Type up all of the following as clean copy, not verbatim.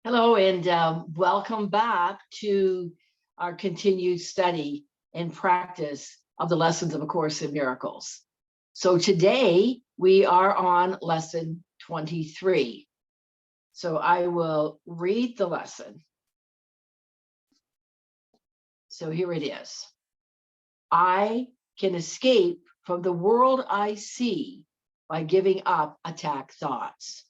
Hello, and welcome back to our continued study and practice of the lessons of A Course in Miracles. So today we are on lesson 23. So I will read the lesson. So here it is. I can escape from the world I see by giving up attack thoughts.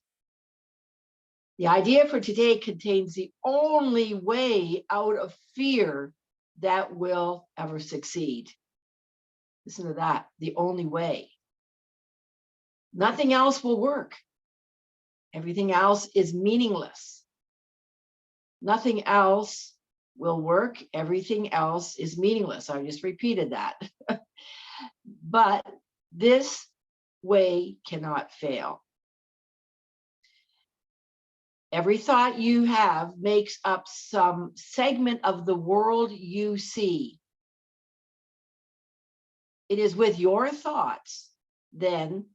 The idea for today contains the only way out of fear that will ever succeed. Listen to that, the only way. Nothing else will work. Everything else is meaningless. Nothing else will work. Everything else is meaningless. I just repeated that. But this way cannot fail. Every thought you have makes up some segment of the world you see. It is with your thoughts, then,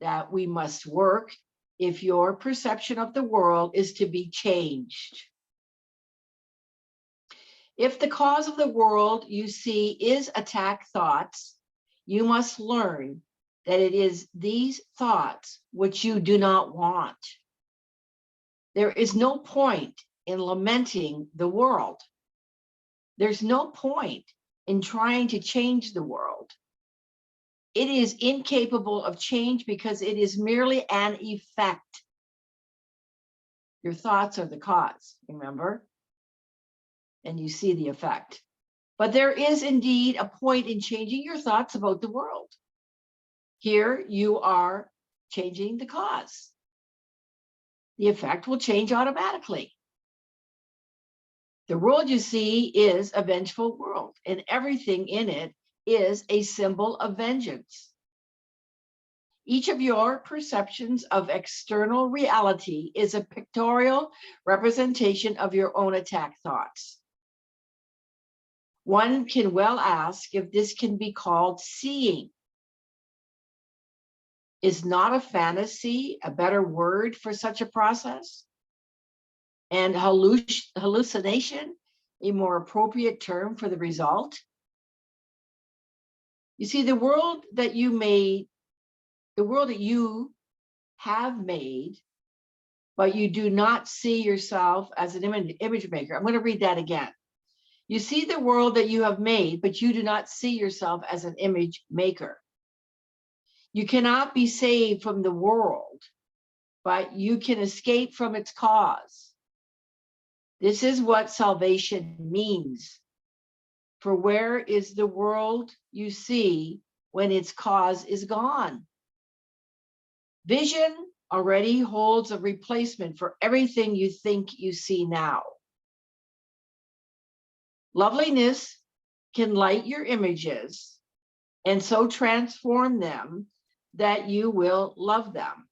that we must work if your perception of the world is to be changed. If the cause of the world you see is attack thoughts, you must learn that it is these thoughts which you do not want. There is no point in lamenting the world. There's no point in trying to change the world. It is incapable of change because it is merely an effect. Your thoughts are the cause, remember? And you see the effect. But there is indeed a point in changing your thoughts about the world. Here you are changing the cause. The effect will change automatically. The world you see is a vengeful world, and everything in it is a symbol of vengeance. Each of your perceptions of external reality is a pictorial representation of your own attack thoughts. One can well ask if this can be called seeing. Is not a fantasy a better word for such a process? And hallucination a more appropriate term for the result? You see, the world that you made, the world that you have made, but you do not see yourself as an image maker. I'm going to read that again. You see the world that you have made, but you do not see yourself as an image maker. You cannot be saved from the world, but you can escape from its cause. This is what salvation means. For where is the world you see when its cause is gone? Vision already holds a replacement for everything you think you see now. Loveliness can light your images and so transform them that you will love them,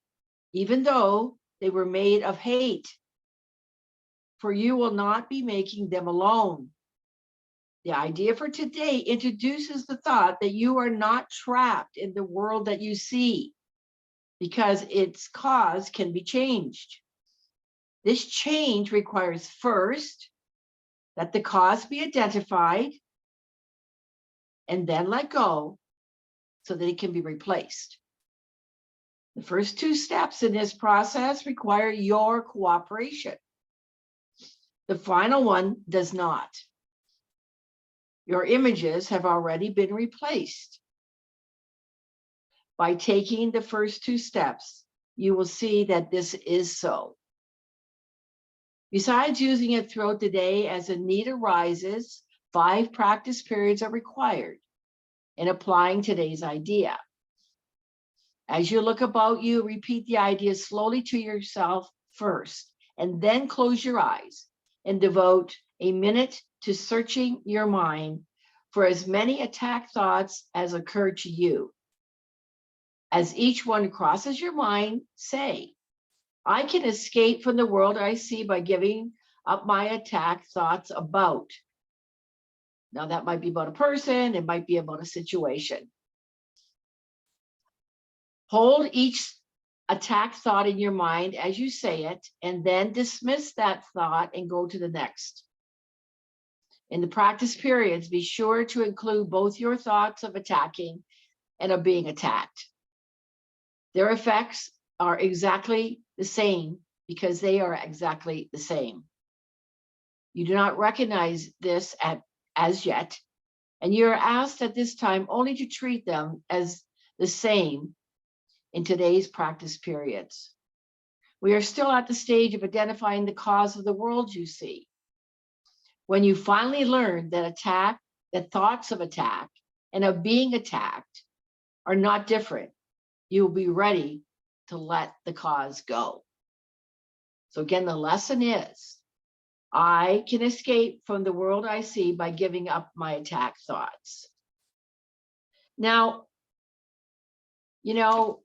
even though they were made of hate. For you will not be making them alone. The idea for today introduces the thought that you are not trapped in the world that you see, because its cause can be changed. This change requires first that the cause be identified and then let go so that it can be replaced. The first two steps in this process require your cooperation. The final one does not. Your images have already been replaced. By taking the first two steps, you will see that this is so. Besides using it throughout the day as a need arises, 5 practice periods are required in applying today's idea. As you look about you, repeat the idea slowly to yourself first, and then close your eyes and devote a minute to searching your mind for as many attack thoughts as occur to you. As each one crosses your mind, say, I can escape from the world I see by giving up my attack thoughts about. Now that might be about a person, it might be about a situation. Hold each attack thought in your mind as you say it, and then dismiss that thought and go to the next. In the practice periods, be sure to include both your thoughts of attacking and of being attacked. Their effects are exactly the same because they are exactly the same. You do not recognize this as yet, and you're asked at this time only to treat them as the same in today's practice periods. We are still at the stage of identifying the cause of the world you see. When you finally learn that thoughts of attack and of being attacked are not different, you will be ready to let the cause go. So again, the lesson is, I can escape from the world I see by giving up my attack thoughts. Now, you know,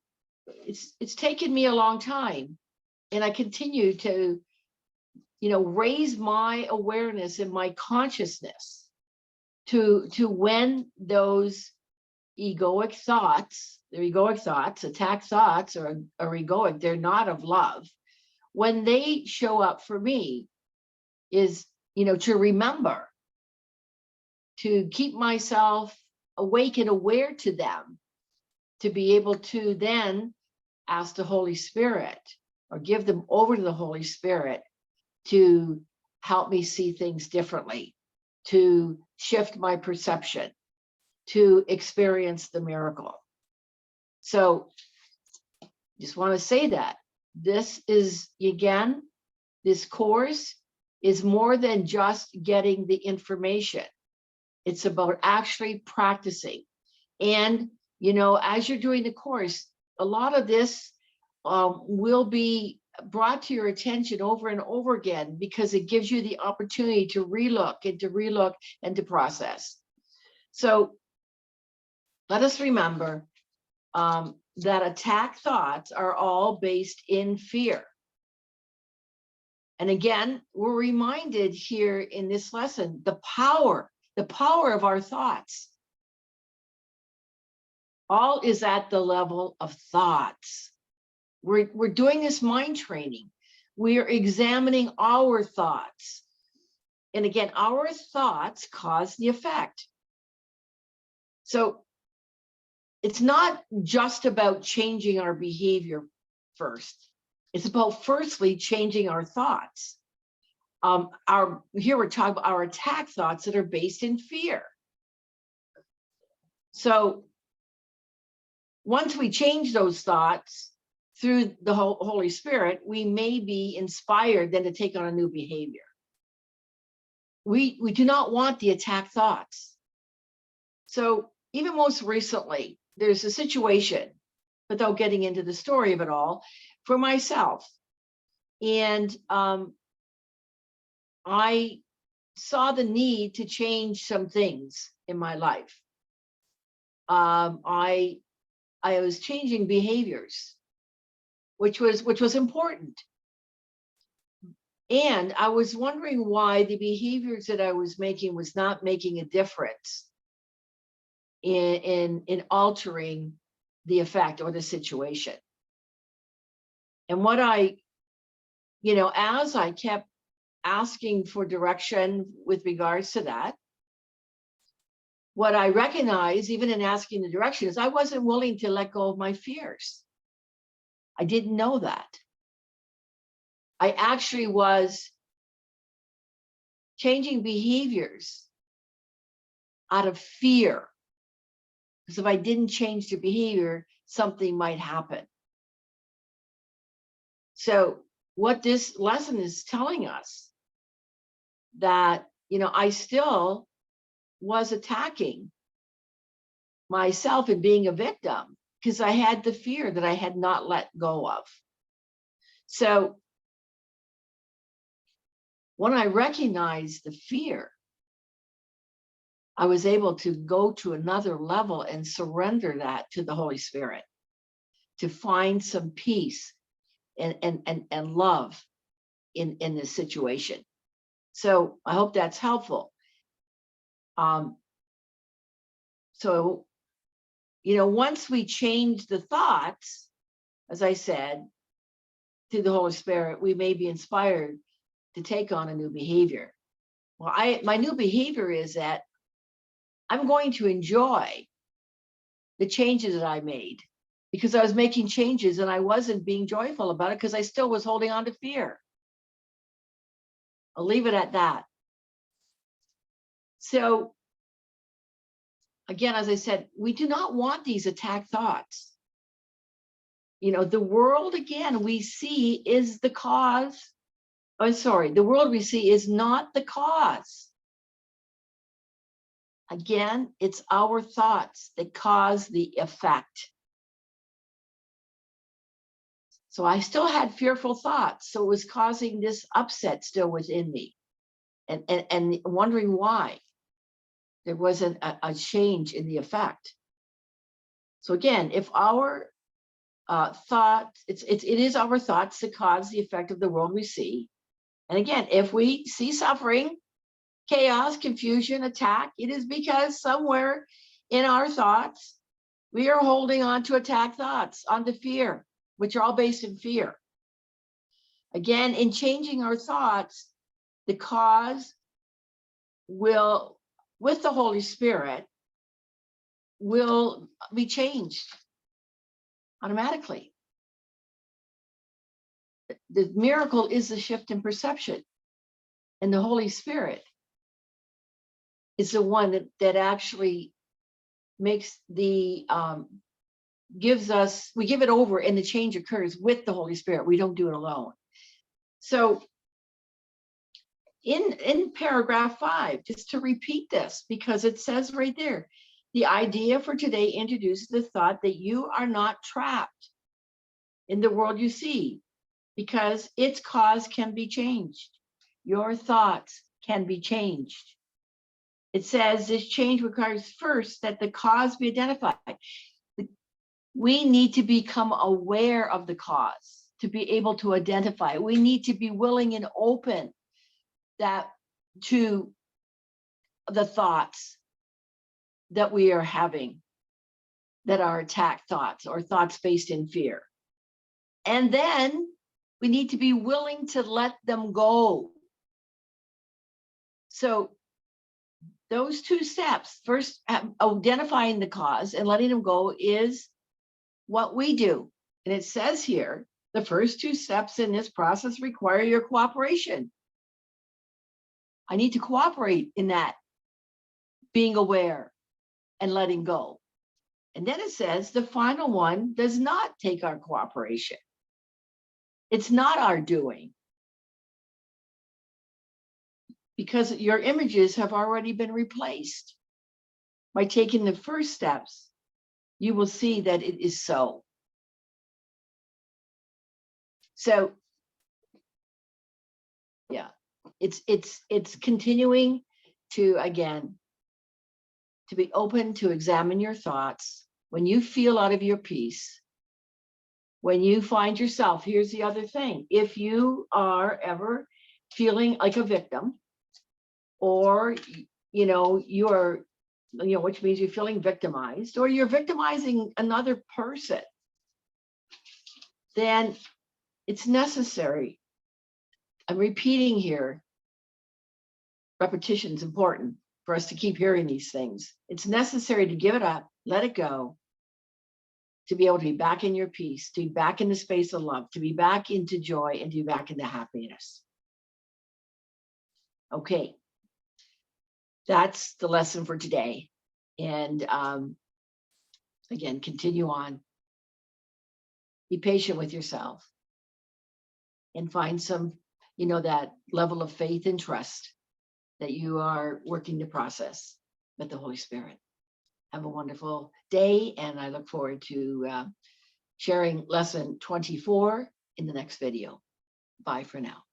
it's taken me a long time, and I continue to, raise my awareness and my consciousness to when those egoic thoughts, attack thoughts are egoic, they're not of love. When they show up for me is, to remember, to keep myself awake and aware to them, to be able to then ask the Holy Spirit or give them over to the Holy Spirit to help me see things differently, to shift my perception, to experience the miracle. So just want to say that this is, again, this course is more than just getting the information. It's about actually practicing. And, as you're doing the course, a lot of this will be brought to your attention over and over again, because it gives you the opportunity to relook and to process. So let us remember that attack thoughts are all based in fear. And again, we're reminded here in this lesson, the power of our thoughts. All is at the level of thoughts. We're doing this mind training. We are examining our thoughts. And again, our thoughts cause the effect. So it's not just about changing our behavior first. It's about firstly changing our thoughts. Here we're talking about our attack thoughts that are based in fear. So once we change those thoughts through the Holy Spirit, we may be inspired then to take on a new behavior. We do not want the attack thoughts. So even most recently, there's a situation, without getting into the story of it all, for myself. And I saw the need to change some things in my life. I was changing behaviors, which was important. And I was wondering why the behaviors that I was making was not making a difference in altering the effect or the situation. And what as I kept asking for direction with regards to that, what I recognized, even in asking the direction, is I wasn't willing to let go of my fears. I didn't know that. I actually was changing behaviors out of fear, because if I didn't change the behavior, something might happen. So what this lesson is telling us, that, I still was attacking myself and being a victim because I had the fear that I had not let go of. So when I recognized the fear, I was able to go to another level and surrender that to the Holy Spirit, to find some peace and love in this situation. So I hope that's helpful. So, once we change the thoughts, as I said, through the Holy Spirit, we may be inspired to take on a new behavior. Well, my new behavior is that I'm going to enjoy the changes that I made, because I was making changes and I wasn't being joyful about it because I still was holding on to fear. I'll leave it at that. So again, as I said, we do not want these attack thoughts. You know, the world, again, we see is the cause. I'm sorry, the world we see is not the cause. Again, it's our thoughts that cause the effect. So I still had fearful thoughts. So it was causing this upset still within me, and wondering why there wasn't a change in the effect. So again, if our thoughts, it is our thoughts that cause the effect of the world we see. And again, if we see suffering, chaos, confusion, attack, it is because somewhere in our thoughts, we are holding on to attack thoughts, onto fear, which are all based in fear. Again, in changing our thoughts, the cause will, with the Holy Spirit, will be changed automatically. The miracle is the shift in perception, and the Holy Spirit is the one that actually makes the gives us, we give it over, and the change occurs with the Holy Spirit. We don't do it alone. So in paragraph 5, just to repeat this, because it says right there, the idea for today introduces the thought that you are not trapped in the world you see, because its cause can be changed. Your thoughts can be changed. It says this change requires first that the cause be identified. We need to become aware of the cause to be able to identify. We need to be willing and open that to the thoughts that we are having, that are attack thoughts or thoughts based in fear. And then we need to be willing to let them go. So those two steps, first identifying the cause and letting them go, is what we do. And it says here, the first two steps in this process require your cooperation. I need to cooperate in that, being aware and letting go. And then it says the final one does not take our cooperation. It's not our doing, because your images have already been replaced. By taking the first steps, you will see that it is so. So, yeah, it's continuing to, again, to be open to examine your thoughts. When you feel out of your peace, when you find yourself, here's the other thing, if you are ever feeling like a victim, or you're, which means you're feeling victimized, or you're victimizing another person, then it's necessary. I'm repeating here, repetition is important for us to keep hearing these things. It's necessary to give it up, let it go, to be able to be back in your peace, to be back in the space of love, to be back into joy, and to be back into happiness. Okay, that's the lesson for today. And again, continue on. Be patient with yourself and find some, that level of faith and trust that you are working the process with the Holy Spirit. Have a wonderful day, and I look forward to sharing lesson 24 in the next video. Bye for now.